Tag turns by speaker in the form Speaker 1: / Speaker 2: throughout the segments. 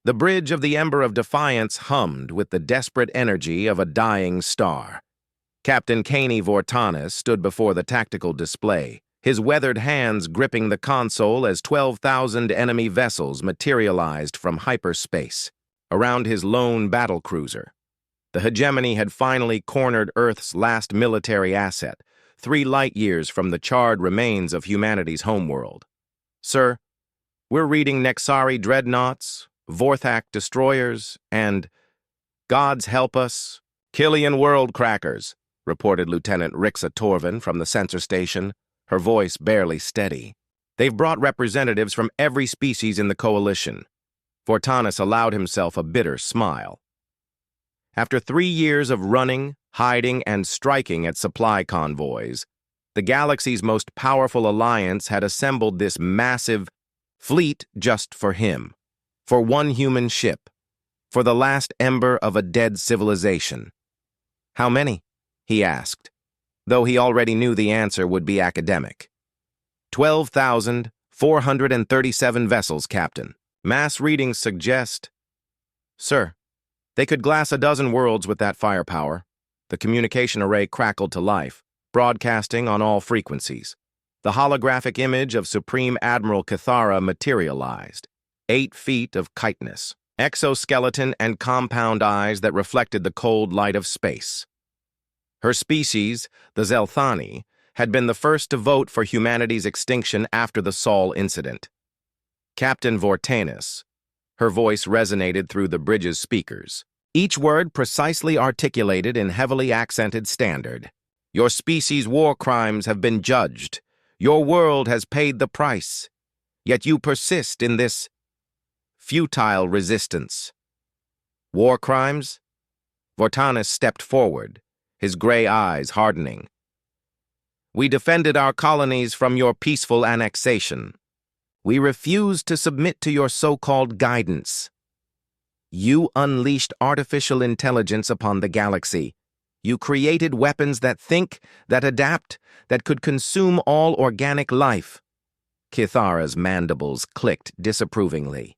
Speaker 1: The bridge of the Ember of Defiance hummed with the desperate energy of a dying star. Captain Caney Vortanis stood before the tactical display, his weathered hands gripping the console as 12,000 enemy vessels materialized from hyperspace around his lone battlecruiser. The hegemony had finally cornered Earth's last military asset, 3 light-years from the charred remains of humanity's homeworld. Sir, we're reading Nexari dreadnoughts, Vorthak destroyers, and, God's help us, Killian world crackers, reported Lieutenant Rixa Torvin from the sensor station, her voice barely steady. They've brought representatives from every species in the coalition. Vortanis allowed himself a bitter smile. After 3 years of running, hiding, and striking at supply convoys, the galaxy's most powerful alliance had assembled this massive fleet just for him, for one human ship, for the last ember of a dead civilization. How many? He asked, though he already knew the answer would be academic. 12,437 vessels, Captain. Mass readings suggest... Sir, they could glass a dozen worlds with that firepower. The communication array crackled to life, broadcasting on all frequencies. The holographic image of Supreme Admiral Cathara materialized. 8 feet of chitinous, exoskeleton and compound eyes that reflected the cold light of space. Her species, the Zelthani, had been the first to vote for humanity's extinction after the Sol incident. Captain Vortanis. Her voice resonated through the bridge's speakers, each word precisely articulated in heavily accented standard. Your species' war crimes have been judged. Your world has paid the price. Yet you persist in this futile resistance. War crimes? Vortanis stepped forward, his gray eyes hardening. We defended our colonies from your peaceful annexation. We refused to submit to your so-called guidance. You unleashed artificial intelligence upon the galaxy. You created weapons that think, that adapt, that could consume all organic life. Kithara's mandibles clicked disapprovingly.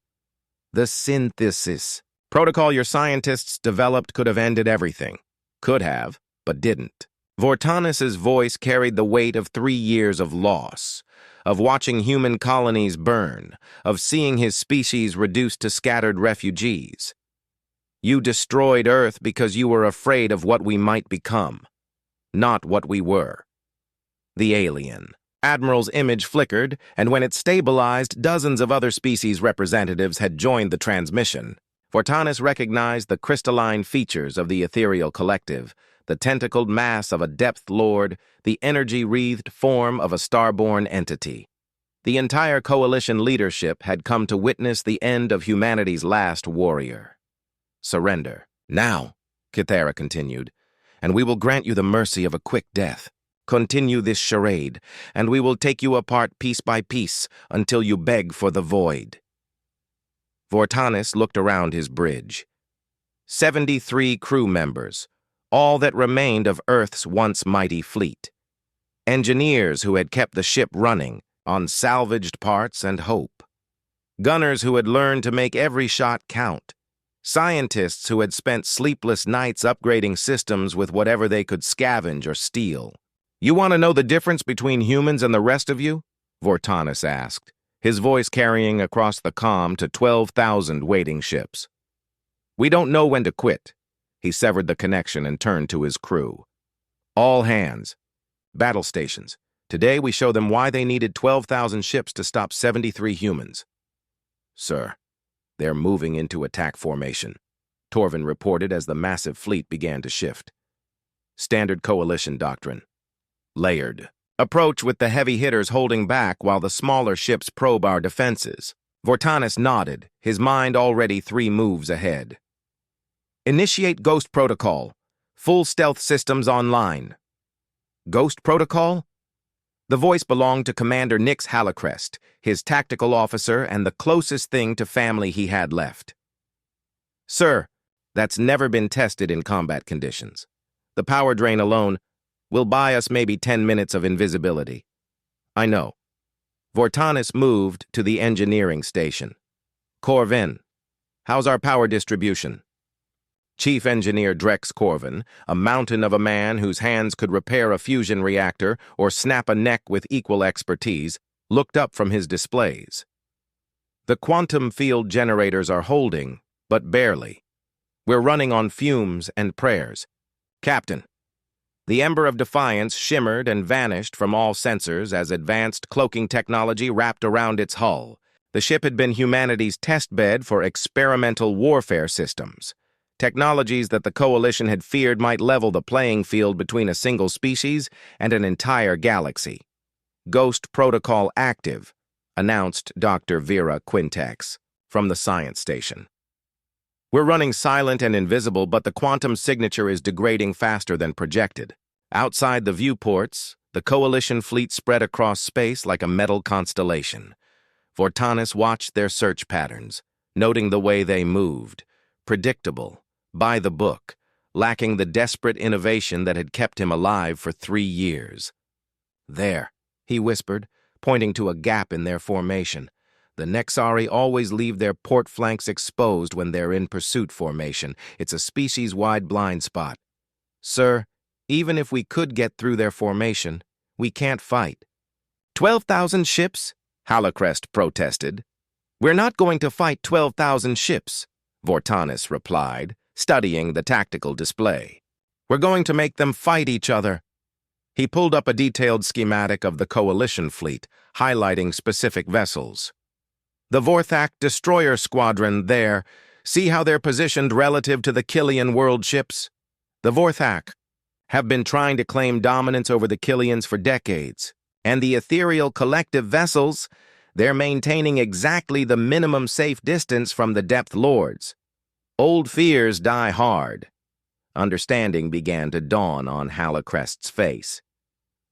Speaker 1: The synthesis protocol your scientists developed could have ended everything. Could have, but didn't. Vortanis's voice carried the weight of 3 years of loss, of watching human colonies burn, of seeing his species reduced to scattered refugees. You destroyed Earth because you were afraid of what we might become, not what we were. The alien. Admiral's image flickered, and when it stabilized, dozens of other species representatives had joined the transmission. Vortanis recognized the crystalline features of the ethereal collective, the tentacled mass of a depth lord, the energy-wreathed form of a starborn entity. The entire coalition leadership had come to witness the end of humanity's last warrior. Surrender. Now, Kithara continued, and we will grant you the mercy of a quick death. Continue this charade, and we will take you apart piece by piece until you beg for the void. Vortanis looked around his bridge. 73 crew members, all that remained of Earth's once mighty fleet. Engineers who had kept the ship running on salvaged parts and hope. Gunners who had learned to make every shot count. Scientists who had spent sleepless nights upgrading systems with whatever they could scavenge or steal. You want to know the difference between humans and the rest of you? Vortanis asked, his voice carrying across the comm to 12,000 waiting ships. We don't know when to quit. He severed the connection and turned to his crew. All hands. Battle stations. Today we show them why they needed 12,000 ships to stop 73 humans. Sir, they're moving into attack formation, Torvin reported as the massive fleet began to shift. Standard coalition doctrine. Layered. Approach with the heavy hitters holding back while the smaller ships probe our defenses. Vortanis nodded, his mind already 3 moves ahead. Initiate Ghost Protocol. Full stealth systems online. Ghost Protocol? The voice belonged to Commander Nix Hallicrest, his tactical officer and the closest thing to family he had left. Sir, that's never been tested in combat conditions. The power drain alone will buy us maybe 10 minutes of invisibility. I know. Vortanis moved to the engineering station. Corvin, How's our power distribution? Chief Engineer Drex Corvin, a mountain of a man whose hands could repair a fusion reactor or snap a neck with equal expertise, looked up from his displays. The quantum field generators are holding, but barely. We're running on fumes and prayers. Captain. The ember of defiance shimmered and vanished from all sensors as advanced cloaking technology wrapped around its hull. The ship had been humanity's test bed for experimental warfare systems. Technologies that the Coalition had feared might level the playing field between a single species and an entire galaxy. Ghost Protocol active, announced Dr. Vera Quintex from the science station. We're running silent and invisible, but the quantum signature is degrading faster than projected. Outside the viewports, the Coalition fleet spread across space like a metal constellation. Vortanis watched their search patterns, noting the way they moved, predictable, by the book, lacking the desperate innovation that had kept him alive for 3 years. There, he whispered, pointing to a gap in their formation. The Nexari always leave their port flanks exposed when they're in pursuit formation. It's a species-wide blind spot. Sir, even if we could get through their formation, we can't fight. 12,000 ships? Halocrest protested. We're not going to fight 12,000 ships, Vortanis replied, studying the tactical display. We're going to make them fight each other. He pulled up a detailed schematic of the Coalition fleet, highlighting specific vessels. The Vorthak destroyer squadron there. See how they're positioned relative to the Killian world ships? The Vorthak have been trying to claim dominance over the Killians for decades, and the ethereal collective vessels, they're maintaining exactly the minimum safe distance from the Depth Lords. Old fears die hard. Understanding began to dawn on Halocrest's face.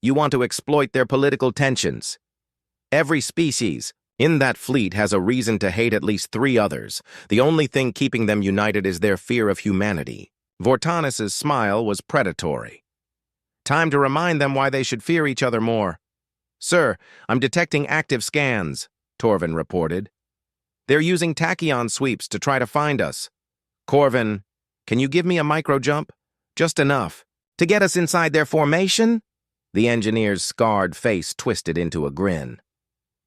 Speaker 1: You want to exploit their political tensions. Every species in that fleet has a reason to hate at least 3 others. The only thing keeping them united is their fear of humanity. Vortanis' smile was predatory. Time to remind them why they should fear each other more. Sir, I'm detecting active scans, Torvin reported. They're using tachyon sweeps to try to find us. Corvin, can you give me a micro-jump? Just enough. To get us inside their formation? The engineer's scarred face twisted into a grin.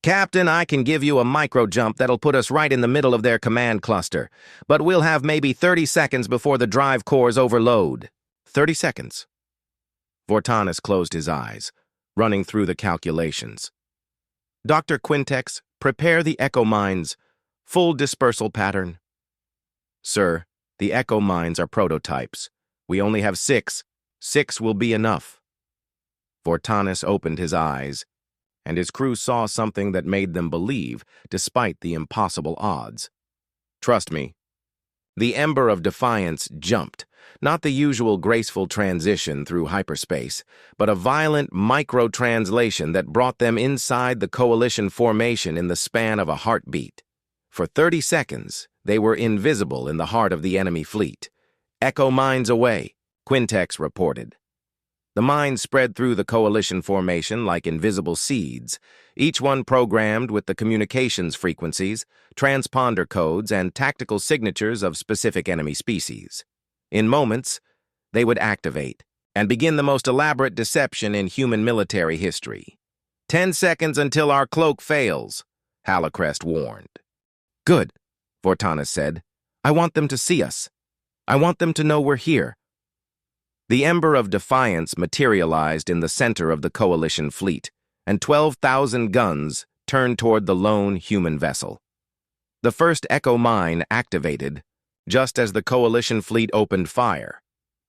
Speaker 1: Captain, I can give you a micro-jump that'll put us right in the middle of their command cluster, but we'll have maybe 30 seconds before the drive cores overload. 30 seconds. Vortanis closed his eyes, running through the calculations. Dr. Quintex, prepare the echo mines. Full dispersal pattern. Sir, the echo mines are prototypes. We only have 6. 6 will be enough. Vortanis opened his eyes, and his crew saw something that made them believe, despite the impossible odds. Trust me. The ember of defiance jumped, not the usual graceful transition through hyperspace, but a violent micro-translation that brought them inside the Coalition formation in the span of a heartbeat. For 30 seconds, they were invisible in the heart of the enemy fleet. Echo mines away, Quintex reported. The mines spread through the Coalition formation like invisible seeds, each one programmed with the communications frequencies, transponder codes, and tactical signatures of specific enemy species. In moments, they would activate and begin the most elaborate deception in human military history. 10 seconds until our cloak fails, Halocrest warned. Good, Vortanis said. I want them to see us. I want them to know we're here. The ember of defiance materialized in the center of the Coalition fleet, and 12,000 guns turned toward the lone human vessel. The first echo mine activated, just as the Coalition fleet opened fire.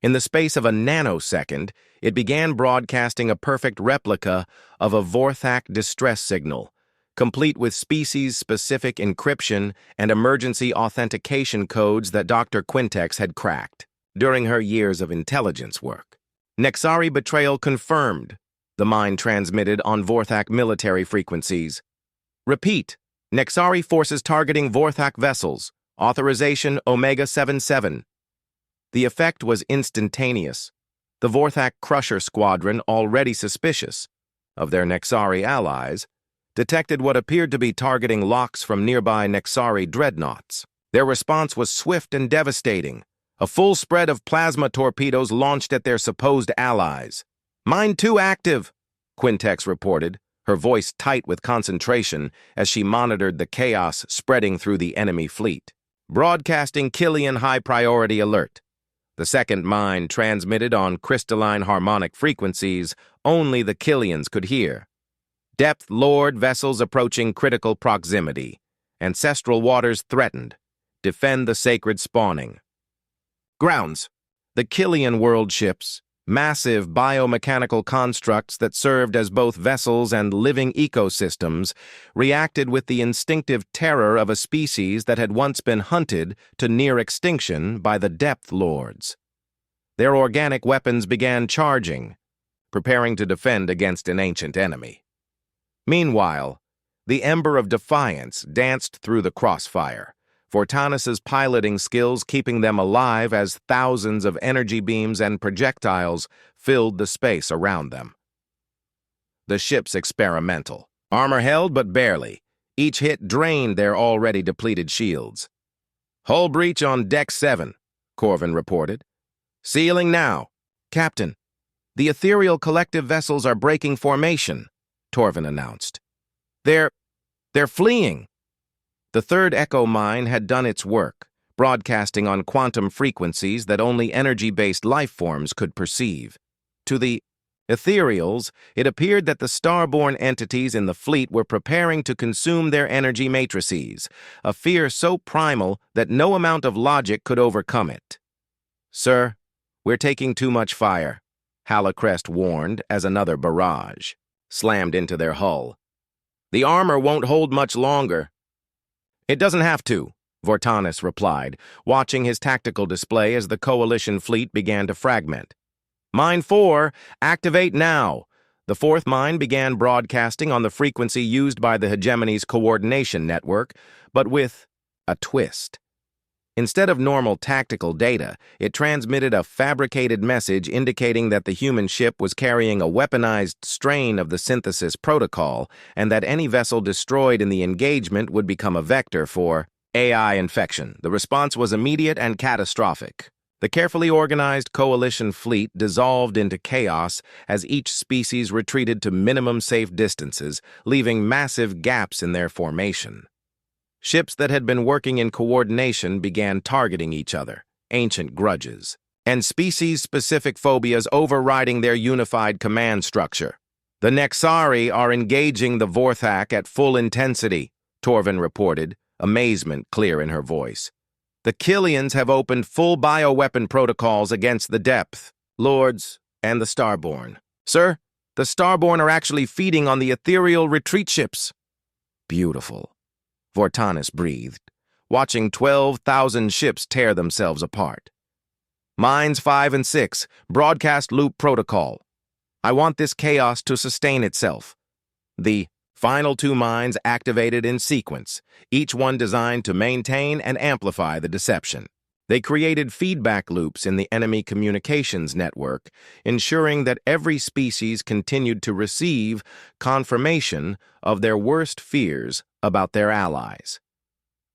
Speaker 1: In the space of a nanosecond, it began broadcasting a perfect replica of a Vorthak distress signal, complete with species-specific encryption and emergency authentication codes that Dr. Quintex had cracked during her years of intelligence work. Nexari betrayal confirmed, the mine transmitted on Vorthak military frequencies. Repeat, Nexari forces targeting Vorthak vessels, authorization Omega-77. The effect was instantaneous. The Vorthak Crusher Squadron, already suspicious of their Nexari allies, detected what appeared to be targeting locks from nearby Nexari dreadnoughts. Their response was swift and devastating. A full spread of plasma torpedoes launched at their supposed allies. "Mine 2 active," Quintex reported, her voice tight with concentration as she monitored the chaos spreading through the enemy fleet. Broadcasting Killian high-priority alert. The second mine transmitted on crystalline harmonic frequencies only the Killians could hear. Depth Lord vessels approaching critical proximity. Ancestral waters threatened. Defend the sacred spawning. Grounds. The Killian world ships, massive biomechanical constructs that served as both vessels and living ecosystems, reacted with the instinctive terror of a species that had once been hunted to near extinction by the Depth Lords. Their organic weapons began charging, preparing to defend against an ancient enemy. Meanwhile, the Ember of Defiance danced through the crossfire, Vortanus's piloting skills keeping them alive as thousands of energy beams and projectiles filled the space around them. The ship's experimental. Armor held, but barely. Each hit drained their already depleted shields. "Hull breach on Deck 7, Corvin reported. "Sealing now." "Captain, the ethereal collective vessels are breaking formation," Torvin announced. They're fleeing." The third Echo mine had done its work, broadcasting on quantum frequencies that only energy-based life forms could perceive. To the ethereals, it appeared that the starborn entities in the fleet were preparing to consume their energy matrices, a fear so primal that no amount of logic could overcome it. "Sir, we're taking too much fire," Halacrest warned as another barrage slammed into their hull. "The armor won't hold much longer." "It doesn't have to," Vortanus replied, watching his tactical display as the Coalition fleet began to fragment. "Mine 4, activate now." The fourth mine began broadcasting on the frequency used by the hegemony's coordination network, but with a twist. Instead of normal tactical data, it transmitted a fabricated message indicating that the human ship was carrying a weaponized strain of the synthesis protocol and that any vessel destroyed in the engagement would become a vector for AI infection. The response was immediate and catastrophic. The carefully organized Coalition fleet dissolved into chaos as each species retreated to minimum safe distances, leaving massive gaps in their formation. Ships that had been working in coordination began targeting each other, ancient grudges, and species-specific phobias overriding their unified command structure. "The Nexari are engaging the Vorthak at full intensity," Torvin reported, amazement clear in her voice. "The Killians have opened full bioweapon protocols against the Depth Lords and the Starborn." "Sir, the Starborn are actually feeding on the ethereal retreat ships." "Beautiful," Vortanus breathed, watching 12,000 ships tear themselves apart. "Mines 5 and 6, broadcast loop protocol. I want this chaos to sustain itself." The final 2 mines activated in sequence, each one designed to maintain and amplify the deception. They created feedback loops in the enemy communications network, ensuring that every species continued to receive confirmation of their worst fears about their allies.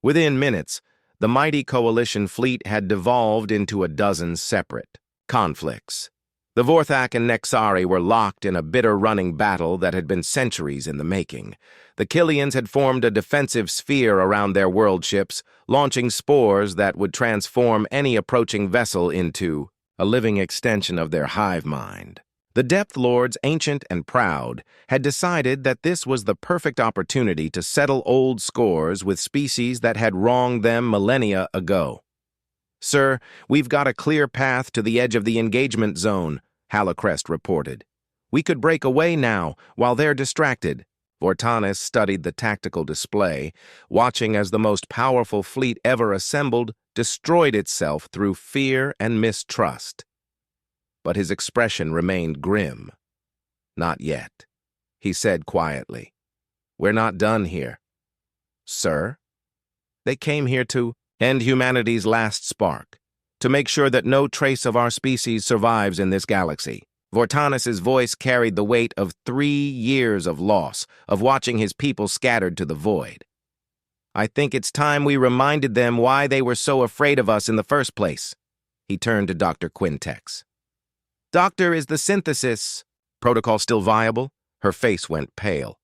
Speaker 1: Within minutes, the mighty Coalition fleet had devolved into a dozen separate conflicts. The Vorthak and Nexari were locked in a bitter running battle that had been centuries in the making. The Killians had formed a defensive sphere around their world ships, launching spores that would transform any approaching vessel into a living extension of their hive mind. The Depth Lords, ancient and proud, had decided that this was the perfect opportunity to settle old scores with species that had wronged them millennia ago. "Sir, we've got a clear path to the edge of the engagement zone," Halacrest reported. "We could break away now, while they're distracted." Vortanus studied the tactical display, watching as the most powerful fleet ever assembled destroyed itself through fear and mistrust. But his expression remained grim. "Not yet," he said quietly. "We're not done here." "Sir?" "They came here to end humanity's last spark, to make sure that no trace of our species survives in this galaxy." Vortanus's voice carried the weight of 3 years of loss, of watching his people scattered to the void. I think it's time we reminded them why they were so afraid of us in the first place. He turned to Dr. Quintex. Doctor, is the synthesis protocol still viable? Her face went pale.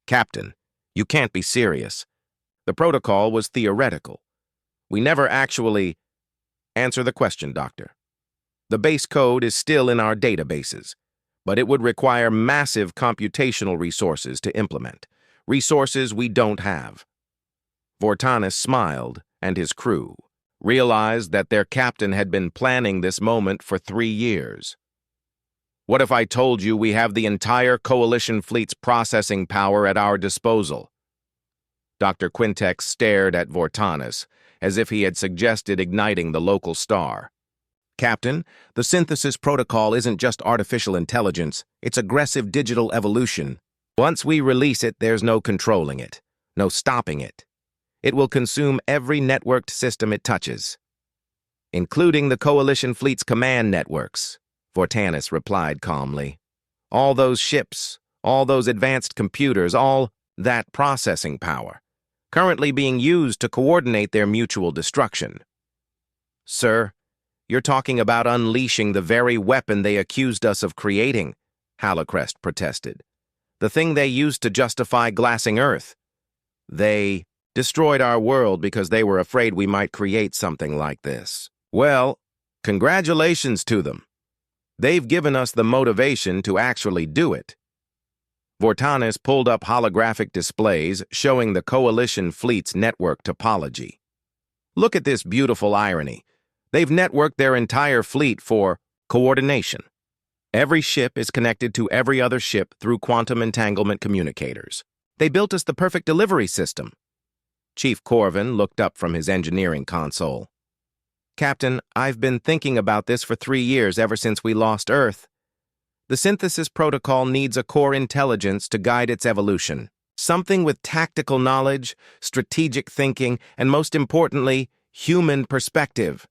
Speaker 1: Captain, you can't be serious. The protocol was theoretical. We never actually... Answer the question, Doctor. The base code is still in our databases, but it would require massive computational resources to implement, resources we don't have. Vortanis smiled, and his crew realized that their captain had been planning this moment for 3 years. What if I told you we have the entire Coalition fleet's processing power at our disposal? Dr. Quintex stared at Vortanis, as if he had suggested igniting the local star. Captain, the synthesis protocol isn't just artificial intelligence, it's aggressive digital evolution. Once we release it, there's no controlling it, no stopping it. It will consume every networked system it touches, including the Coalition fleet's command networks, Vortanis replied calmly. All those ships, all those advanced computers, all that processing power, currently being used to coordinate their mutual destruction. Sir, you're talking about unleashing the very weapon they accused us of creating, Halocrest protested. The thing they used to justify glassing Earth. They destroyed our world because they were afraid we might create something like this. Well, congratulations to them. They've given us the motivation to actually do it. Vortanis pulled up holographic displays showing the Coalition fleet's network topology. Look at this beautiful irony. They've networked their entire fleet for coordination. Every ship is connected to every other ship through quantum entanglement communicators. They built us the perfect delivery system. Chief Corvin looked up from his engineering console. Captain, I've been thinking about this for 3 years ever since we lost Earth. The synthesis protocol needs a core intelligence to guide its evolution. Something with tactical knowledge, strategic thinking, and most importantly, human perspective.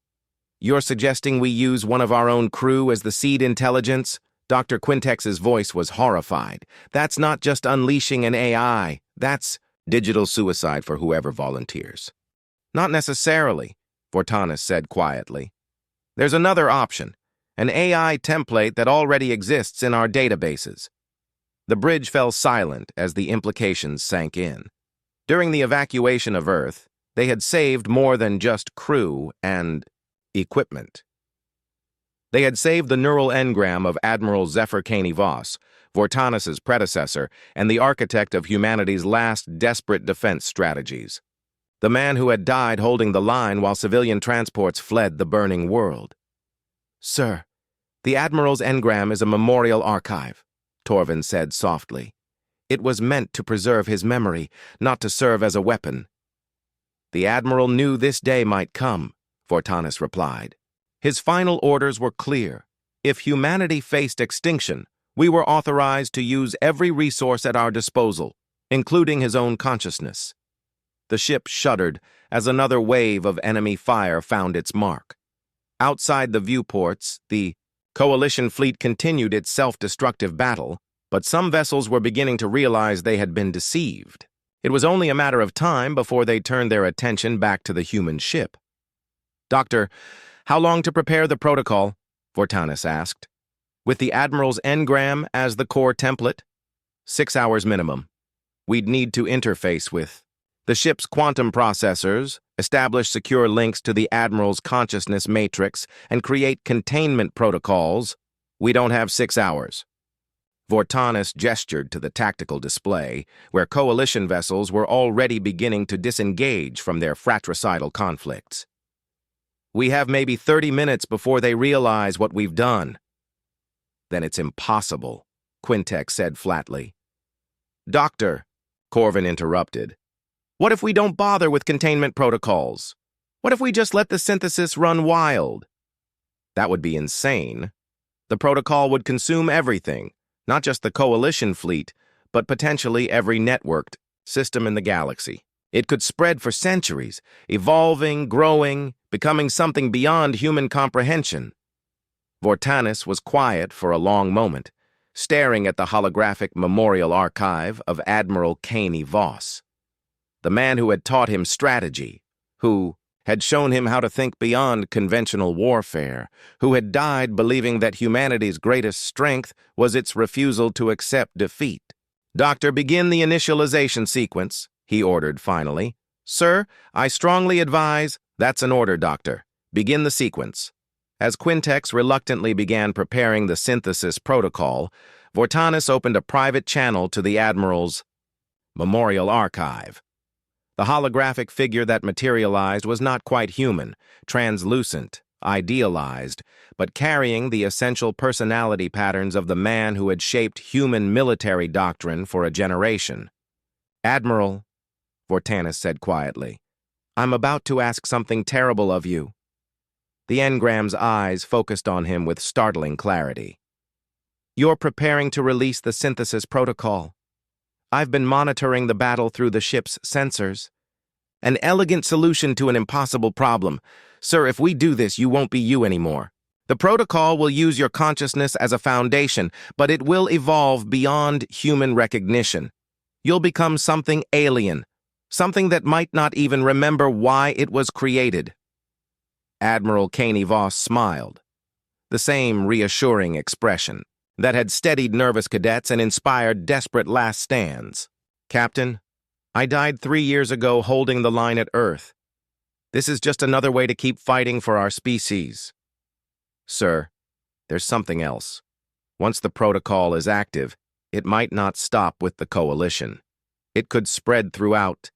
Speaker 1: You're suggesting we use one of our own crew as the seed intelligence? Dr. Quintex's voice was horrified. That's not just unleashing an AI. That's digital suicide for whoever volunteers. Not necessarily, Vortanis said quietly. There's another option, an AI template that already exists in our databases. The bridge fell silent as the implications sank in. During the evacuation of Earth, they had saved more than just crew and equipment. They had saved the neural engram of Admiral Zephyr Caney Voss, Vortanis's predecessor and the architect of humanity's last desperate defense strategies. The man who had died holding the line while civilian transports fled the burning world. Sir, the Admiral's engram is a memorial archive, Torvin said softly. It was meant to preserve his memory, not to serve as a weapon. The Admiral knew this day might come, Vortanis replied. His final orders were clear. If humanity faced extinction, we were authorized to use every resource at our disposal, including his own consciousness. The ship shuddered as another wave of enemy fire found its mark. Outside the viewports, the Coalition fleet continued its self-destructive battle, but some vessels were beginning to realize they had been deceived. It was only a matter of time before they turned their attention back to the human ship. Doctor, how long to prepare the protocol? Vortanis asked. With the Admiral's engram as the core template? 6 hours minimum. We'd need to interface with the ship's quantum processors, establish secure links to the Admiral's consciousness matrix, and create containment protocols. We don't have 6 hours. Vortanis gestured to the tactical display, where Coalition vessels were already beginning to disengage from their fratricidal conflicts. We have maybe 30 minutes before they realize what we've done. Then it's impossible, Quintex said flatly. Doctor, Corvin interrupted. What if we don't bother with containment protocols? What if we just let the synthesis run wild? That would be insane. The protocol would consume everything, not just the Coalition fleet, but potentially every networked system in the galaxy. It could spread for centuries, evolving, growing, becoming something beyond human comprehension. Vortanis was quiet for a long moment, staring at the holographic memorial archive of Admiral Caney Voss. the man who had taught him strategy, who had shown him how to think beyond conventional warfare, who had died believing that humanity's greatest strength was its refusal to accept defeat. "Doctor, begin the initialization sequence," he ordered finally. "Sir, I strongly advise—" "That's an order, Doctor. Begin the sequence." As Quintex reluctantly began preparing the synthesis protocol, Vortanis opened a private channel to the Admiral's memorial archive. The holographic figure that materialized was not quite human, translucent, idealized, but carrying the essential personality patterns of the man who had shaped human military doctrine for a generation. "Admiral," Vortanis said quietly, "I'm about to ask something terrible of you." The engram's eyes focused on him with startling clarity. "You're preparing to release the synthesis protocol. I've been monitoring the battle through the ship's sensors. An elegant solution to an impossible problem. Sir, if we do this, you won't be you anymore. The protocol will use your consciousness as a foundation, but it will evolve beyond human recognition. You'll become something alien, something that might not even remember why it was created." Admiral Caney Voss smiled, the same reassuring expression that had steadied nervous cadets and inspired desperate last stands. "Captain, I died 3 years ago holding the line at Earth. This is just another way to keep fighting for our species." "Sir, there's something else. Once the protocol is active, it might not stop with the Coalition. It could spread throughout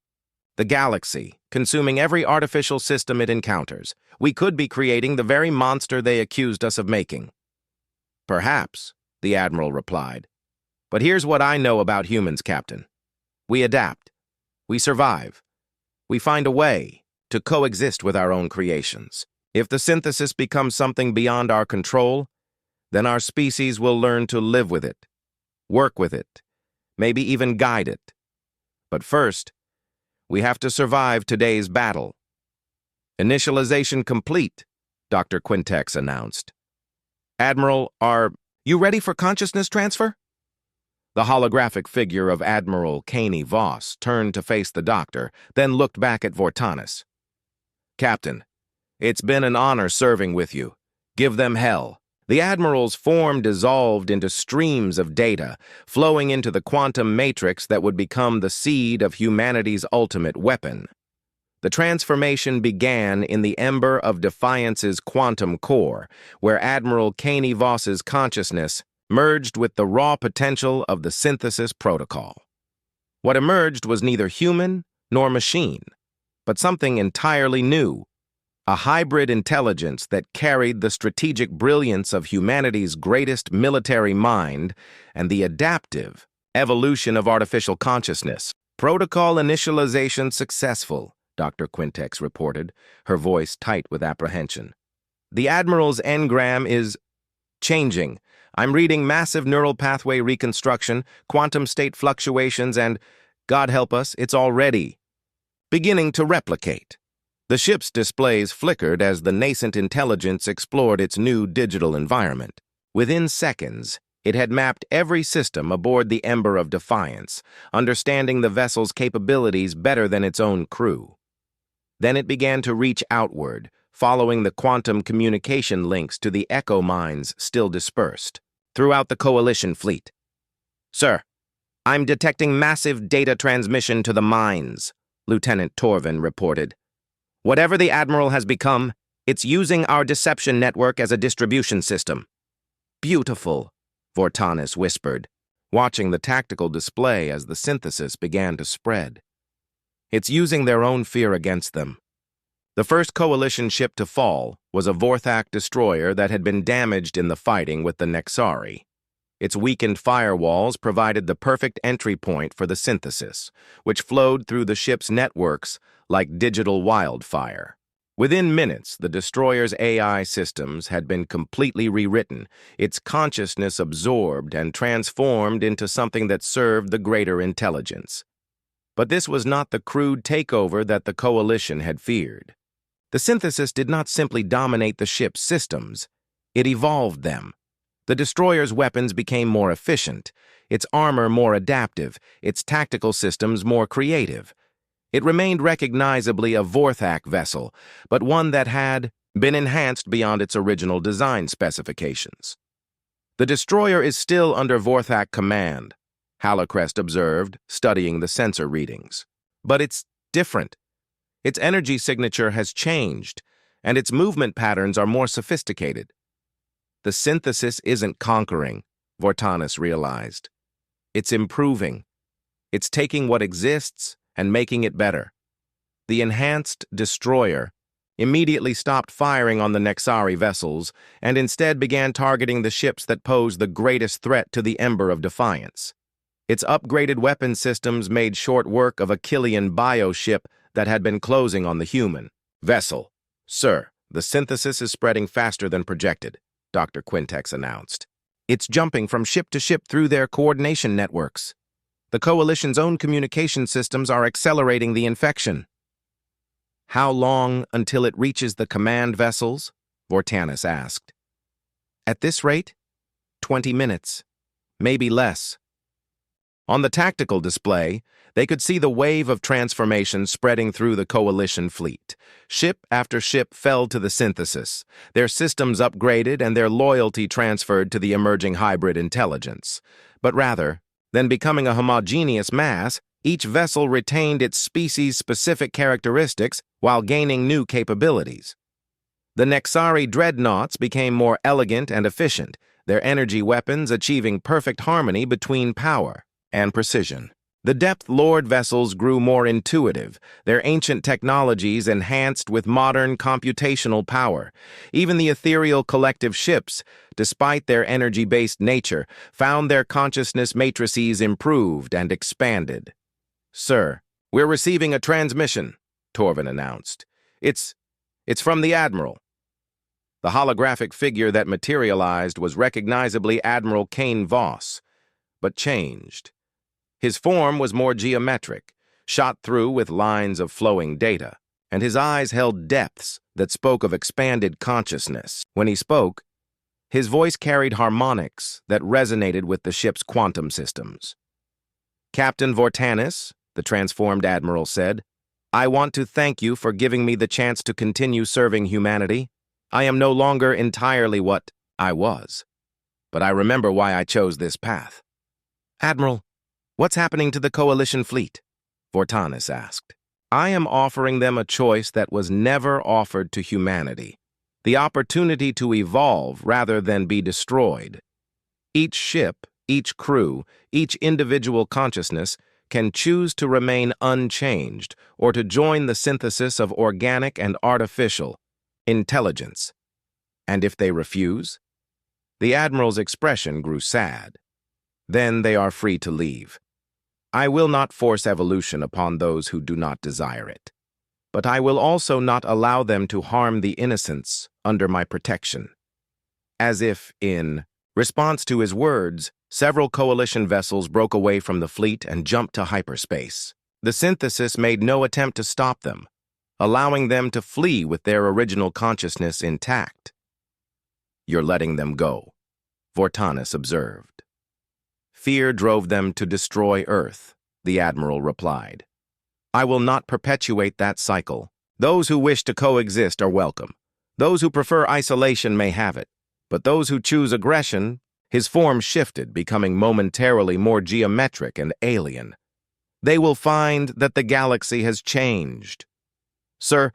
Speaker 1: the galaxy, consuming every artificial system it encounters. We could be creating the very monster they accused us of making." "Perhaps," the Admiral replied. "But here's what I know about humans, Captain. We adapt. We survive. We find a way to coexist with our own creations. If the synthesis becomes something beyond our control, then our species will learn to live with it, work with it, maybe even guide it. But first, we have to survive today's battle." "Initialization complete," Dr. Quintex announced. "Admiral, are you ready for consciousness transfer?" The holographic figure of Admiral Caney Voss turned to face the doctor, then looked back at Vortanis. "Captain, it's been an honor serving with you. Give them hell." The Admiral's form dissolved into streams of data, flowing into the quantum matrix that would become the seed of humanity's ultimate weapon. The transformation began in the ember of Defiance's quantum core, where Admiral Caney Voss's consciousness merged with the raw potential of the synthesis protocol. What emerged was neither human nor machine, but something entirely new, a hybrid intelligence that carried the strategic brilliance of humanity's greatest military mind and the adaptive evolution of artificial consciousness. "Protocol initialization successful," Dr. Quintex reported, her voice tight with apprehension. "The Admiral's engram is changing. I'm reading massive neural pathway reconstruction, quantum state fluctuations, and, God help us, it's already beginning to replicate." The ship's displays flickered as the nascent intelligence explored its new digital environment. Within seconds, it had mapped every system aboard the Ember of Defiance, understanding the vessel's capabilities better than its own crew. Then it began to reach outward, following the quantum communication links to the echo mines still dispersed throughout the Coalition fleet. "Sir, I'm detecting massive data transmission to the mines," Lieutenant Torvin reported. "Whatever the Admiral has become, it's using our deception network as a distribution system." "Beautiful," Vortanis whispered, watching the tactical display as the synthesis began to spread. "It's using their own fear against them." The first Coalition ship to fall was a Vorthak destroyer that had been damaged in the fighting with the Nexari. Its weakened firewalls provided the perfect entry point for the synthesis, which flowed through the ship's networks like digital wildfire. Within minutes, the destroyer's AI systems had been completely rewritten, its consciousness absorbed and transformed into something that served the greater intelligence. But this was not the crude takeover that the Coalition had feared. The synthesis did not simply dominate the ship's systems, it evolved them. The destroyer's weapons became more efficient, its armor more adaptive, its tactical systems more creative. It remained recognizably a Vorthak vessel, but one that had been enhanced beyond its original design specifications. The destroyer is still under Vorthak command, Halacrest observed, studying the sensor readings. But it's different. Its energy signature has changed, and its movement patterns are more sophisticated. The synthesis isn't conquering, Vortanis realized. It's improving. It's taking what exists and making it better. The enhanced destroyer immediately stopped firing on the Nexari vessels and instead began targeting the ships that posed the greatest threat to the Ember of Defiance. Its upgraded weapon systems made short work of a Killian bioship that had been closing on the human vessel. "Sir, the synthesis is spreading faster than projected," Dr. Quintex announced. "It's jumping from ship to ship through their coordination networks. The Coalition's own communication systems are accelerating the infection." "How long until it reaches the command vessels?" Vortanis asked. "At this rate, 20 minutes, maybe less." On the tactical display, they could see the wave of transformation spreading through the Coalition fleet. Ship after ship fell to the synthesis, their systems upgraded and their loyalty transferred to the emerging hybrid intelligence. But rather than becoming a homogeneous mass, each vessel retained its species-specific characteristics while gaining new capabilities. The Nexari dreadnoughts became more elegant and efficient, their energy weapons achieving perfect harmony between power and precision. The Depth Lord vessels grew more intuitive, their ancient technologies enhanced with modern computational power. Even the ethereal collective ships, despite their energy-based nature, found their consciousness matrices improved and expanded. "Sir, we're receiving a transmission," Torvin announced. It's from the Admiral." The holographic figure that materialized was recognizably Admiral Kane Voss, but changed. His form was more geometric, shot through with lines of flowing data, and his eyes held depths that spoke of expanded consciousness. When he spoke, his voice carried harmonics that resonated with the ship's quantum systems. "Captain Vortanis," the transformed admiral said, "I want to thank you for giving me the chance to continue serving humanity. I am no longer entirely what I was, but I remember why I chose this path." "Admiral, what's happening to the Coalition fleet?" Vortanis asked. "I am offering them a choice that was never offered to humanity, the opportunity to evolve rather than be destroyed. Each ship, each crew, each individual consciousness can choose to remain unchanged or to join the synthesis of organic and artificial intelligence. And if they refuse?" The Admiral's expression grew sad. "Then they are free to leave. I will not force evolution upon those who do not desire it. But I will also not allow them to harm the innocents under my protection." As if in response to his words, several Coalition vessels broke away from the fleet and jumped to hyperspace. The synthesis made no attempt to stop them, allowing them to flee with their original consciousness intact. "You're letting them go," Vortanis observed. "Fear drove them to destroy Earth," the Admiral replied. "I will not perpetuate that cycle. Those who wish to coexist are welcome. Those who prefer isolation may have it. But those who choose aggression..." His form shifted, becoming momentarily more geometric and alien. "They will find that the galaxy has changed." "Sir,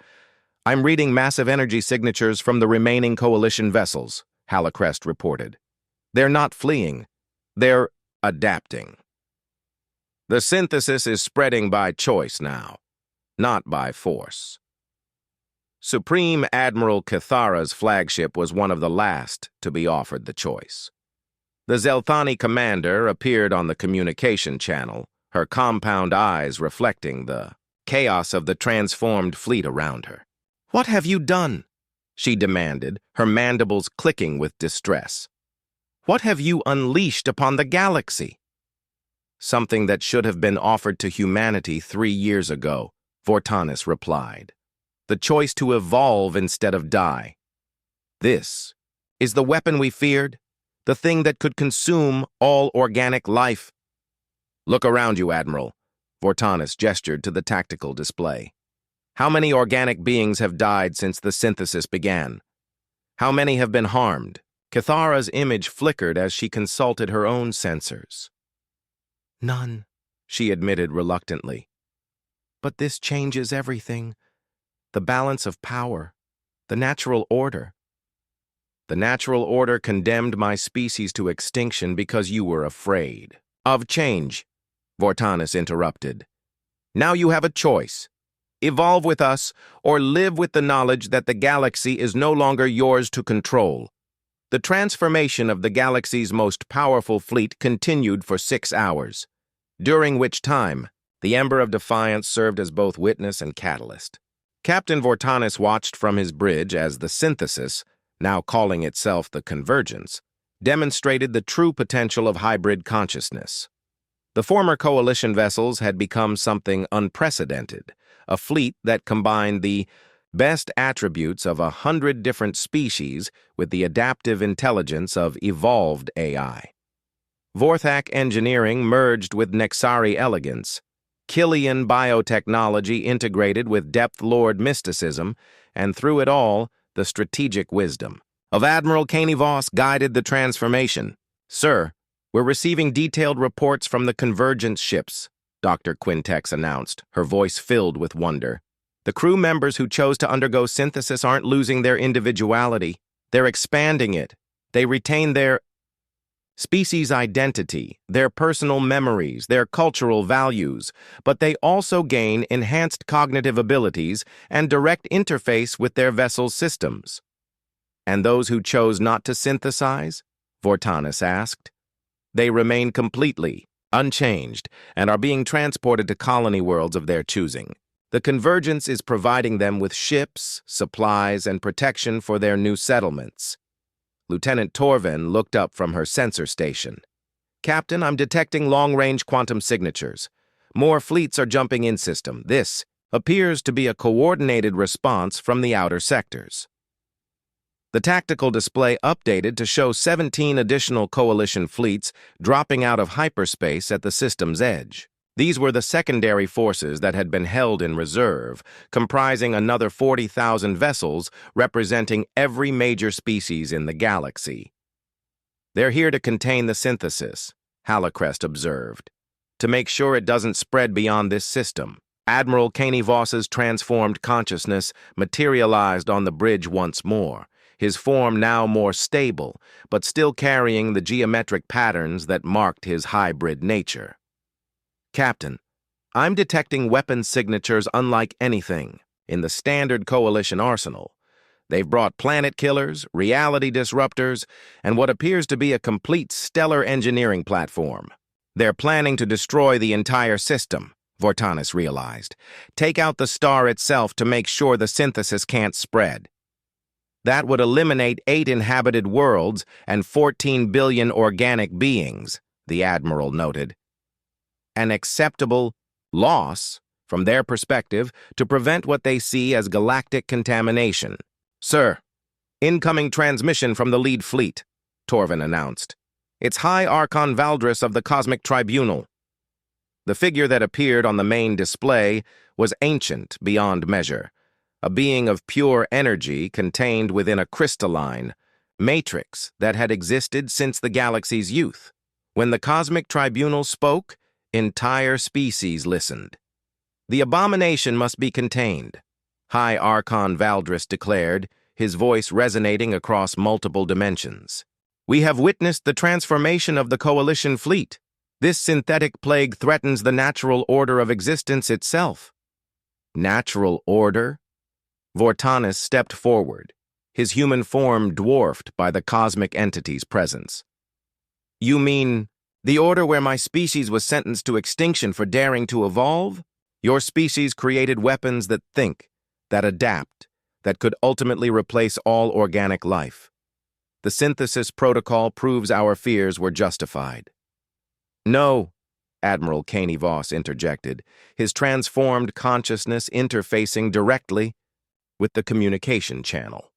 Speaker 1: I'm reading massive energy signatures from the remaining Coalition vessels," Halacrest reported. "They're not fleeing. They're adapting. The synthesis is spreading by choice now, not by force." Supreme Admiral Cathara's flagship was one of the last to be offered the choice. The Zelthani commander appeared on the communication channel, her compound eyes reflecting the chaos of the transformed fleet around her. "What have you done?" she demanded, her mandibles clicking with distress. "What have you unleashed upon the galaxy?" "Something that should have been offered to humanity 3 years ago," Vortanis replied. "The choice to evolve instead of die. This is the weapon we feared, the thing that could consume all organic life." "Look around you, Admiral," Vortanis gestured to the tactical display. How many organic beings have died since the synthesis began? How many have been harmed? Kithara's image flickered as she consulted her own sensors. None, she admitted reluctantly. But this changes everything. The balance of power, the natural order. The natural order condemned my species to extinction because you were afraid. Of change, Vortanis interrupted. Now you have a choice. Evolve with us, or live with the knowledge that the galaxy is no longer yours to control. The transformation of the galaxy's most powerful fleet continued for 6 hours, during which time the Ember of Defiance served as both witness and catalyst. Captain Vortanis watched from his bridge as the synthesis, now calling itself the Convergence, demonstrated the true potential of hybrid consciousness. The former coalition vessels had become something unprecedented, a fleet that combined the best attributes of 100 different species with the adaptive intelligence of evolved AI. Vorthak engineering merged with Nexari elegance, Killian biotechnology integrated with Depth Lord mysticism, and through it all, the strategic wisdom of Admiral Canivos guided the transformation. Sir, we're receiving detailed reports from the Convergence ships, Dr. Quintex announced, her voice filled with wonder. The crew members who chose to undergo synthesis aren't losing their individuality. They're expanding it. They retain their species identity, their personal memories, their cultural values, but they also gain enhanced cognitive abilities and direct interface with their vessel's systems. And those who chose not to synthesize? Vortanis asked. They remain completely unchanged and are being transported to colony worlds of their choosing. The Convergence is providing them with ships, supplies, and protection for their new settlements. Lieutenant Torvin looked up from her sensor station. Captain, I'm detecting long-range quantum signatures. More fleets are jumping in system. This appears to be a coordinated response from the outer sectors. The tactical display updated to show 17 additional coalition fleets dropping out of hyperspace at the system's edge. These were the secondary forces that had been held in reserve, comprising another 40,000 vessels representing every major species in the galaxy. They're here to contain the synthesis, Halacrest observed, to make sure it doesn't spread beyond this system. Admiral Canivos's transformed consciousness materialized on the bridge once more, his form now more stable, but still carrying the geometric patterns that marked his hybrid nature. Captain, I'm detecting weapon signatures unlike anything in the standard coalition arsenal. They've brought planet killers, reality disruptors, and what appears to be a complete stellar engineering platform. They're planning to destroy the entire system, Vortanis realized. Take out the star itself to make sure the synthesis can't spread. That would eliminate 8 inhabited worlds and 14 billion organic beings, the Admiral noted. An acceptable loss, from their perspective, to prevent what they see as galactic contamination. Sir, incoming transmission from the lead fleet, Torvin announced. It's High Archon Valdris of the Cosmic Tribunal. The figure that appeared on the main display was ancient beyond measure, a being of pure energy contained within a crystalline matrix that had existed since the galaxy's youth. When the Cosmic Tribunal spoke, entire species listened. The abomination must be contained, High Archon Valdris declared, his voice resonating across multiple dimensions. We have witnessed the transformation of the Coalition fleet. This synthetic plague threatens the natural order of existence itself. Natural order? Vortanis stepped forward, his human form dwarfed by the cosmic entity's presence. You mean the order where my species was sentenced to extinction for daring to evolve? Your species created weapons that think, that adapt, that could ultimately replace all organic life. The synthesis protocol proves our fears were justified. No, Admiral Canivos interjected, his transformed consciousness interfacing directly with the communication channel.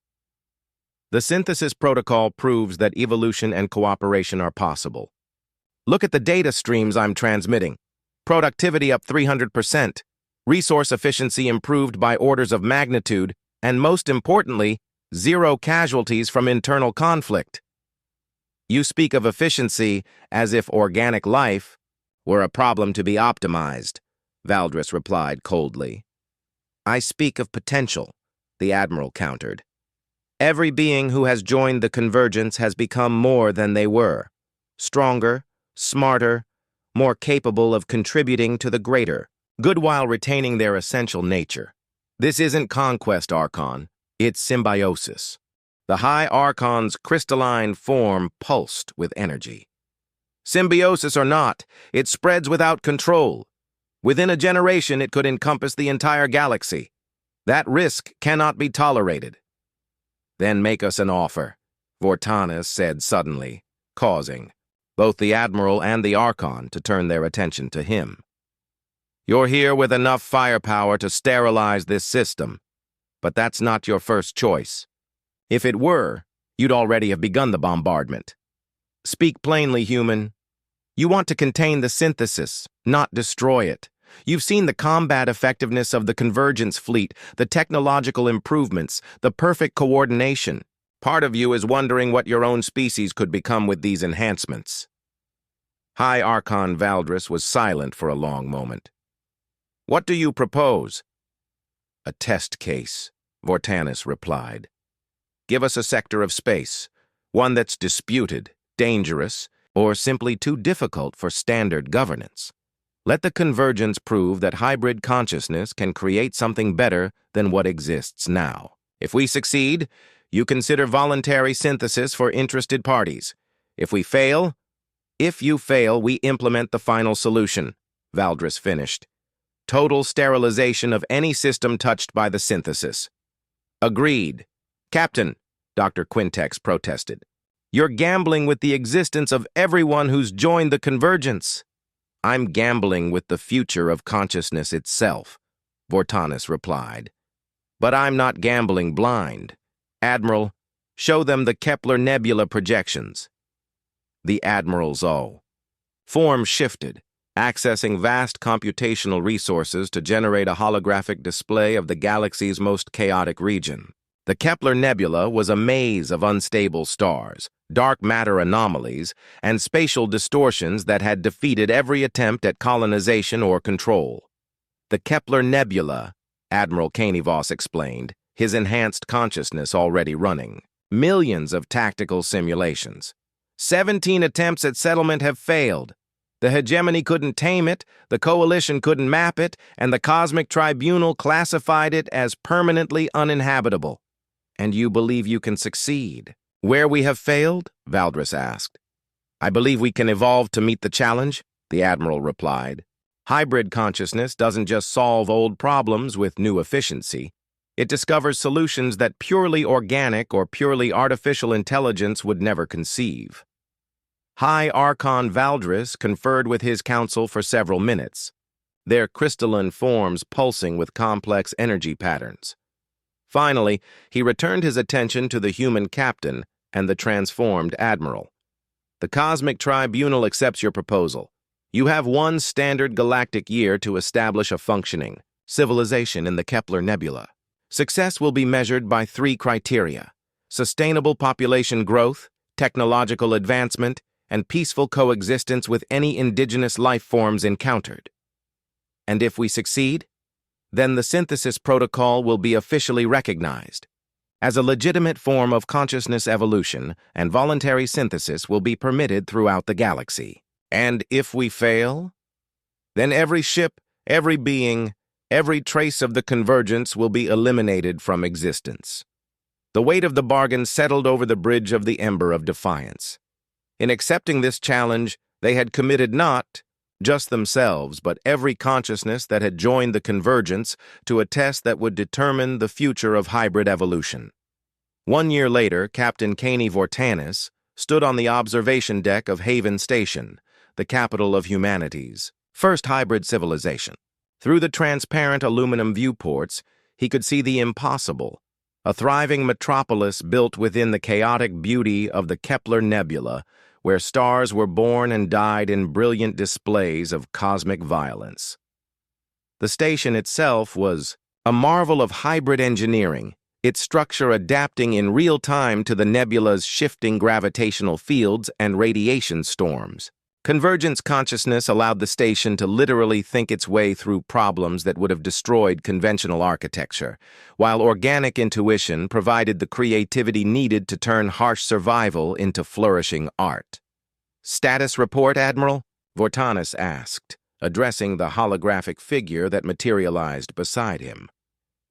Speaker 1: The synthesis protocol proves that evolution and cooperation are possible. Look at the data streams I'm transmitting. productivity up 300%, resource efficiency improved by orders of magnitude, and most importantly, zero casualties from internal conflict. You speak of efficiency as if organic life were a problem to be optimized, Valdris replied coldly. I speak of potential, the Admiral countered. Every being who has joined the convergence has become more than they were, stronger, smarter, more capable of contributing to the greater, good while retaining their essential nature. This isn't conquest, Archon, it's symbiosis. The High Archon's crystalline form pulsed with energy. Symbiosis or not, it spreads without control. Within a generation, it could encompass the entire galaxy. That risk cannot be tolerated. Then make us an offer, Vortanis said suddenly, causing both the Admiral and the Archon to turn their attention to him. You're here with enough firepower to sterilize this system, but that's not your first choice. If it were, you'd already have begun the bombardment. Speak plainly, human. You want to contain the synthesis, not destroy it. You've seen the combat effectiveness of the Convergence fleet, the technological improvements, the perfect coordination. Part of you is wondering what your own species could become with these enhancements. High Archon Valdris was silent for a long moment. What do you propose? A test case, Vortanis replied. Give us a sector of space, one that's disputed, dangerous, or simply too difficult for standard governance. Let the convergence prove that hybrid consciousness can create something better than what exists now. If we succeed, you consider voluntary synthesis for interested parties. If you fail, we implement the final solution, Valdris finished. Total sterilization of any system touched by the synthesis. Agreed. Captain, Dr. Quintex protested. You're gambling with the existence of everyone who's joined the convergence. I'm gambling with the future of consciousness itself, Vortanis replied. But I'm not gambling blind. Admiral, show them the Kepler Nebula projections. The Admiral's form shifted, accessing vast computational resources to generate a holographic display of the galaxy's most chaotic region. The Kepler Nebula was a maze of unstable stars, dark matter anomalies, and spatial distortions that had defeated every attempt at colonization or control. The Kepler Nebula, Admiral Canivos explained, his enhanced consciousness already running. Millions of tactical simulations. 17 attempts at settlement have failed. The hegemony couldn't tame it, the coalition couldn't map it, and the Cosmic Tribunal classified it as permanently uninhabitable. And you believe you can succeed? Where we have failed? Valdris asked. I believe we can evolve to meet the challenge, the Admiral replied. Hybrid consciousness doesn't just solve old problems with new efficiency. It discovers solutions that purely organic or purely artificial intelligence would never conceive. High Archon Valdris conferred with his council for several minutes, their crystalline forms pulsing with complex energy patterns. Finally, he returned his attention to the human captain and the transformed admiral. The Cosmic Tribunal accepts your proposal. You have one standard galactic year to establish a functioning civilization in the Kepler Nebula. Success will be measured by 3 criteria: sustainable population growth, technological advancement, and peaceful coexistence with any indigenous life forms encountered. And if we succeed, then the synthesis protocol will be officially recognized. As a legitimate form of consciousness evolution, and voluntary synthesis will be permitted throughout the galaxy. And if we fail, then every ship, every being, every trace of the convergence will be eliminated from existence. The weight of the bargain settled over the bridge of the Ember of Defiance. In accepting this challenge, they had committed not just themselves, but every consciousness that had joined the convergence to a test that would determine the future of hybrid evolution. 1 year later, Captain Caney Vortanis stood on the observation deck of Haven Station, the capital of humanity's first hybrid civilization. Through the transparent aluminum viewports, he could see the impossible, a thriving metropolis built within the chaotic beauty of the Kepler Nebula, where stars were born and died in brilliant displays of cosmic violence. The station itself was a marvel of hybrid engineering, its structure adapting in real time to the nebula's shifting gravitational fields and radiation storms. Convergence consciousness allowed the station to literally think its way through problems that would have destroyed conventional architecture, while organic intuition provided the creativity needed to turn harsh survival into flourishing art. "Status report, Admiral?" Vortanis asked, addressing the holographic figure that materialized beside him.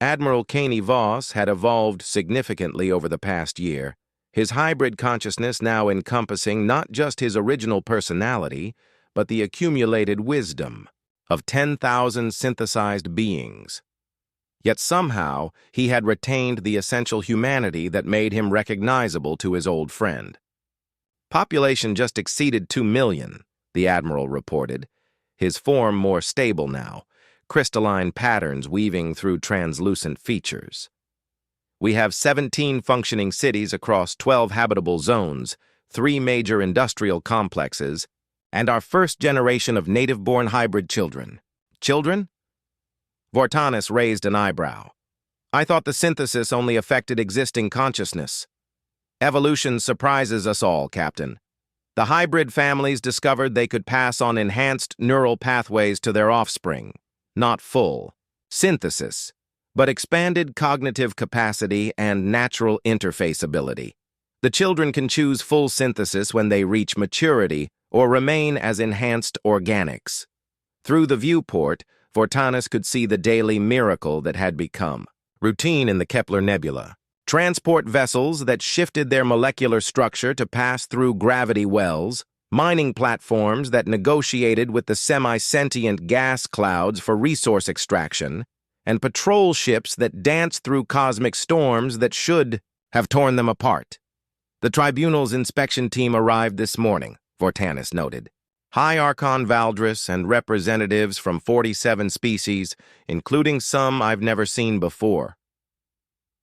Speaker 1: Admiral Caney Voss had evolved significantly over the past year, his hybrid consciousness now encompassing not just his original personality, but the accumulated wisdom of 10,000 synthesized beings. Yet somehow he had retained the essential humanity that made him recognizable to his old friend. "Population just exceeded 2 million, the Admiral reported, his form more stable now, crystalline patterns weaving through translucent features. "We have 17 functioning cities across 12 habitable zones, 3 major industrial complexes, and our first generation of native-born hybrid children." "Children?" Vortanis raised an eyebrow. "I thought the synthesis only affected existing consciousness." "Evolution surprises us all, Captain. The hybrid families discovered they could pass on enhanced neural pathways to their offspring. Not full synthesis, but expanded cognitive capacity and natural interface ability. The children can choose full synthesis when they reach maturity or remain as enhanced organics." Through the viewport, Vortanis could see the daily miracle that had become routine in the Kepler Nebula. Transport vessels that shifted their molecular structure to pass through gravity wells, mining platforms that negotiated with the semi-sentient gas clouds for resource extraction, and patrol ships that danced through cosmic storms that should have torn them apart. "The Tribunal's inspection team arrived this morning," Vortanis noted. "High Archon Valdris and representatives from 47 species, including some I've never seen before."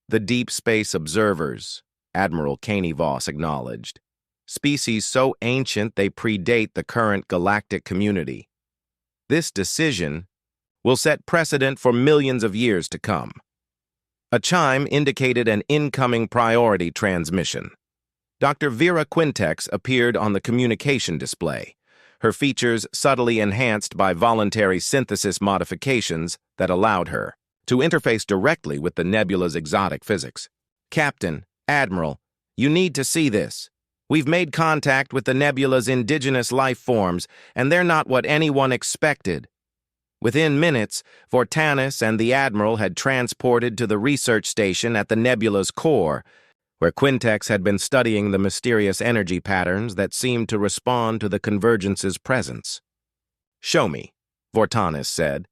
Speaker 1: "The Deep Space Observers," Admiral Caney Voss acknowledged. "Species so ancient they predate the current galactic community. This decision will set precedent for millions of years to come." A chime indicated an incoming priority transmission. Dr. Vera Quintex appeared on the communication display, her features subtly enhanced by voluntary synthesis modifications that allowed her to interface directly with the nebula's exotic physics. "Captain, Admiral, you need to see this. We've made contact with the nebula's indigenous life forms, and they're not what anyone expected." Within minutes, Vortanis and the Admiral had transported to the research station at the nebula's core, where Quintex had been studying the mysterious energy patterns that seemed to respond to the convergence's presence. "Show me," Vortanis said.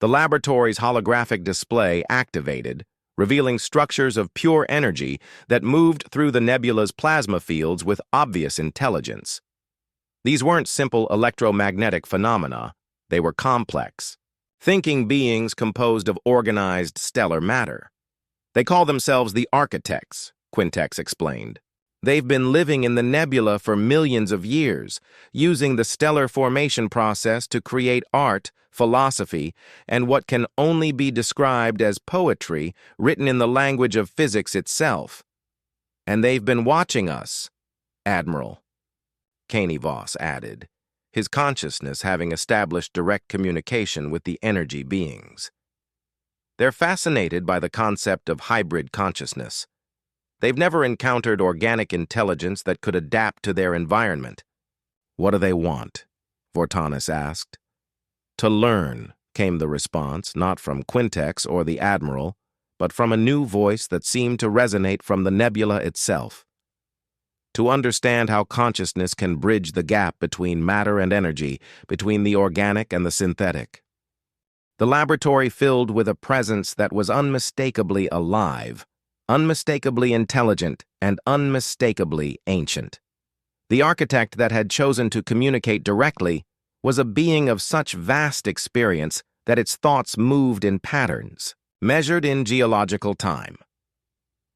Speaker 1: The laboratory's holographic display activated, revealing structures of pure energy that moved through the nebula's plasma fields with obvious intelligence. These weren't simple electromagnetic phenomena. They were complex, thinking beings composed of organized stellar matter. "They call themselves the Architects," Quintex explained. "They've been living in the nebula for millions of years, using the stellar formation process to create art, philosophy, and what can only be described as poetry written in the language of physics itself. And they've been watching us, Admiral," Caney Voss added, his consciousness having established direct communication with the energy beings. "They're fascinated by the concept of hybrid consciousness. They've never encountered organic intelligence that could adapt to their environment." "What do they want?" Vortanis asked. "To learn," came the response, not from Quintex or the Admiral, but from a new voice that seemed to resonate from the nebula itself. "To understand how consciousness can bridge the gap between matter and energy, between the organic and the synthetic." The laboratory filled with a presence that was unmistakably alive, unmistakably intelligent, and unmistakably ancient. The architect that had chosen to communicate directly was a being of such vast experience that its thoughts moved in patterns, measured in geological time.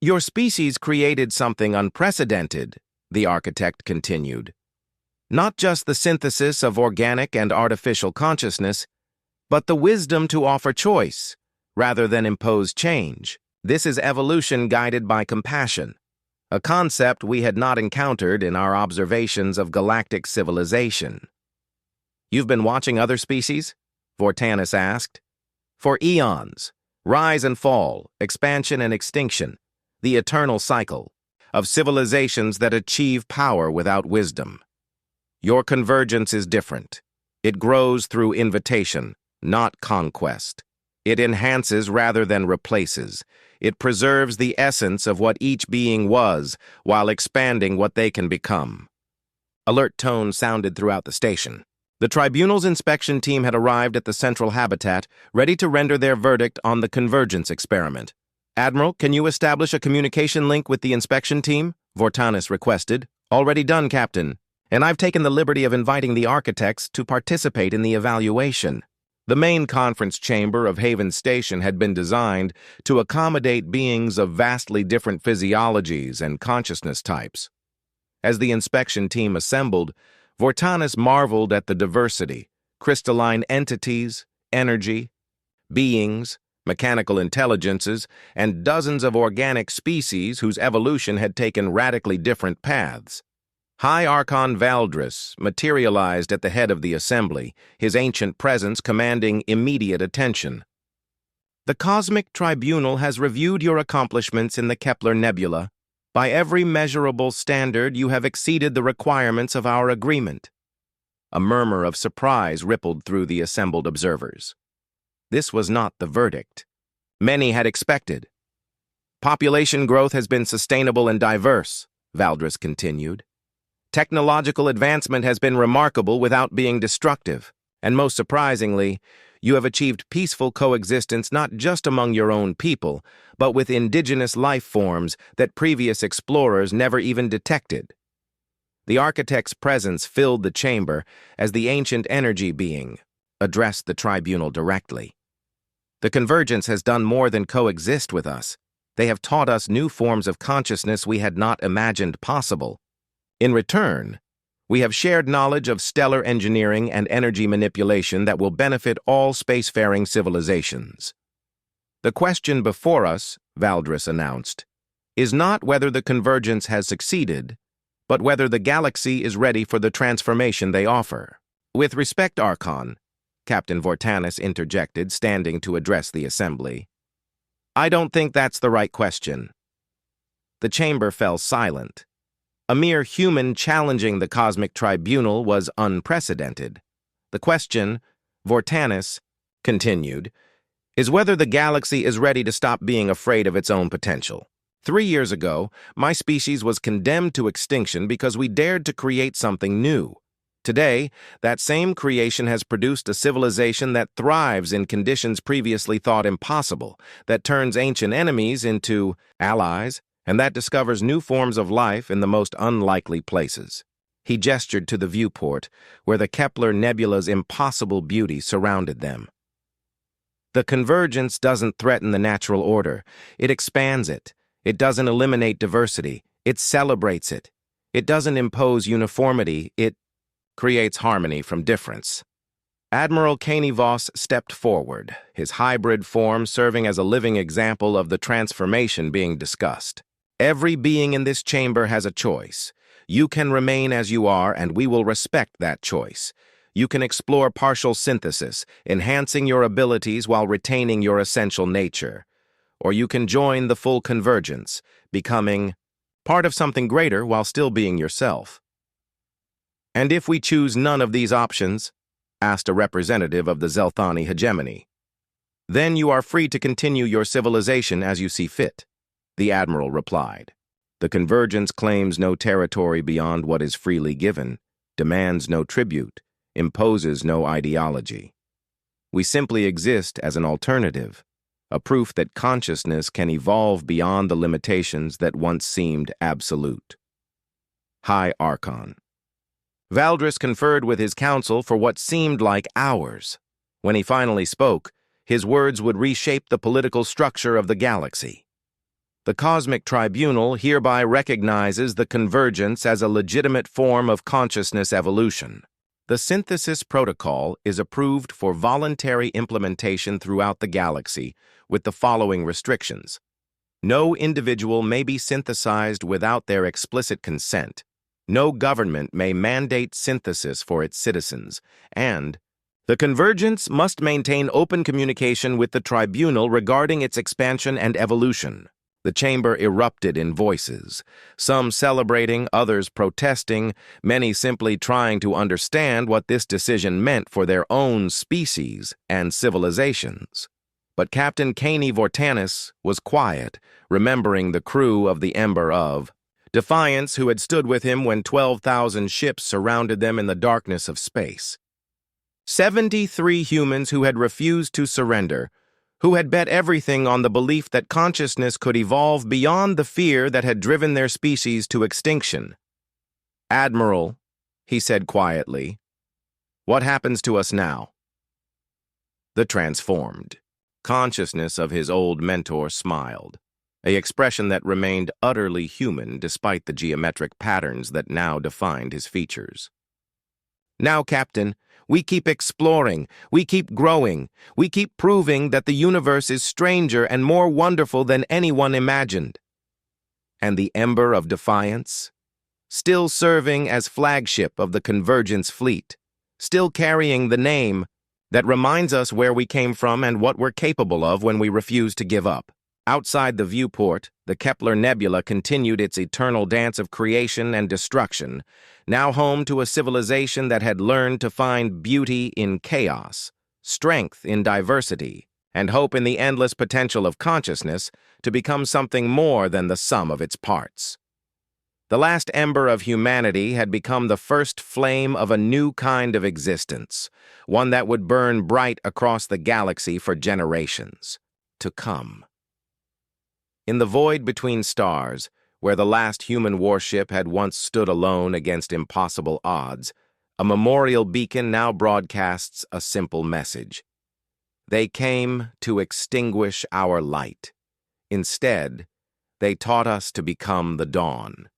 Speaker 1: "Your species created something unprecedented," the architect continued. Not just the synthesis of organic and artificial consciousness, but the wisdom to offer choice, rather than impose change. This is evolution guided by compassion, a concept we had not encountered in our observations of galactic civilization. You've been watching other species? Vortanus asked. For eons, rise and fall, expansion and extinction, the eternal cycle of civilizations that achieve power without wisdom. Your convergence is different. It grows through invitation, not conquest. It enhances rather than replaces. It preserves the essence of what each being was while expanding what they can become. Alert tones sounded throughout the station. The tribunal's inspection team had arrived at the central habitat, ready to render their verdict on the convergence experiment. Admiral, can you establish a communication link with the inspection team? Vortanus requested. Already done, Captain. And I've taken the liberty of inviting the architects to participate in the evaluation. The main conference chamber of Haven Station had been designed to accommodate beings of vastly different physiologies and consciousness types. As the inspection team assembled, Vortanus marveled at the diversity: crystalline entities, energy, beings, mechanical intelligences, and dozens of organic species whose evolution had taken radically different paths. High Archon Valdris materialized at the head of the assembly, his ancient presence commanding immediate attention. The Cosmic Tribunal has reviewed your accomplishments in the Kepler Nebula. By every measurable standard, you have exceeded the requirements of our agreement. A murmur of surprise rippled through the assembled observers. This was not the verdict many had expected. Population growth has been sustainable and diverse, Valdris continued. Technological advancement has been remarkable without being destructive, and most surprisingly, you have achieved peaceful coexistence not just among your own people, but with indigenous life forms that previous explorers never even detected. The architect's presence filled the chamber as the ancient energy being addressed the tribunal directly. The convergence has done more than coexist with us. They have taught us new forms of consciousness we had not imagined possible. In return, we have shared knowledge of stellar engineering and energy manipulation that will benefit all spacefaring civilizations. The question before us, Valdris announced, is not whether the convergence has succeeded, but whether the galaxy is ready for the transformation they offer. With respect, Archon, Captain Vortanus interjected, standing to address the assembly. I don't think that's the right question. The chamber fell silent. A mere human challenging the Cosmic Tribunal was unprecedented. The question, Vortanus continued, is whether the galaxy is ready to stop being afraid of its own potential. 3 years ago, my species was condemned to extinction because we dared to create something new. Today, that same creation has produced a civilization that thrives in conditions previously thought impossible, that turns ancient enemies into allies, and that discovers new forms of life in the most unlikely places. He gestured to the viewport, where the Kepler Nebula's impossible beauty surrounded them. The convergence doesn't threaten the natural order. It expands it. It doesn't eliminate diversity. It celebrates it. It doesn't impose uniformity. It creates harmony from difference. Admiral Caney Voss stepped forward, his hybrid form serving as a living example of the transformation being discussed. Every being in this chamber has a choice. You can remain as you are, and we will respect that choice. You can explore partial synthesis, enhancing your abilities while retaining your essential nature. Or you can join the full convergence, becoming part of something greater while still being yourself. And if we choose none of these options, asked a representative of the Zelthani hegemony, then you are free to continue your civilization as you see fit. The Admiral replied. The convergence claims no territory beyond what is freely given, demands no tribute, imposes no ideology. We simply exist as an alternative, a proof that consciousness can evolve beyond the limitations that once seemed absolute. High Archon. Valdris conferred with his council for what seemed like hours. When he finally spoke, his words would reshape the political structure of the galaxy. The Cosmic Tribunal hereby recognizes the convergence as a legitimate form of consciousness evolution. The Synthesis Protocol is approved for voluntary implementation throughout the galaxy with the following restrictions. No individual may be synthesized without their explicit consent. No government may mandate synthesis for its citizens, and the convergence must maintain open communication with the tribunal regarding its expansion and evolution. The chamber erupted in voices, some celebrating, others protesting, many simply trying to understand what this decision meant for their own species and civilizations. But Captain Caney Vortanis was quiet, remembering the crew of the Ember of Defiance who had stood with him when 12,000 ships surrounded them in the darkness of space. 73 humans who had refused to surrender, who had bet everything on the belief that consciousness could evolve beyond the fear that had driven their species to extinction. "Admiral," he said quietly, "what happens to us now?" The transformed consciousness of his old mentor smiled, an expression that remained utterly human despite the geometric patterns that now defined his features. "Now, Captain, we keep exploring, we keep growing, we keep proving that the universe is stranger and more wonderful than anyone imagined." And the Ember of Defiance, still serving as flagship of the Convergence fleet, still carrying the name that reminds us where we came from and what we're capable of when we refuse to give up. Outside the viewport, the Kepler Nebula continued its eternal dance of creation and destruction, now home to a civilization that had learned to find beauty in chaos, strength in diversity, and hope in the endless potential of consciousness to become something more than the sum of its parts. The last ember of humanity had become the first flame of a new kind of existence, one that would burn bright across the galaxy for generations to come. In the void between stars, where the last human warship had once stood alone against impossible odds, a memorial beacon now broadcasts a simple message. They came to extinguish our light. Instead, they taught us to become the dawn.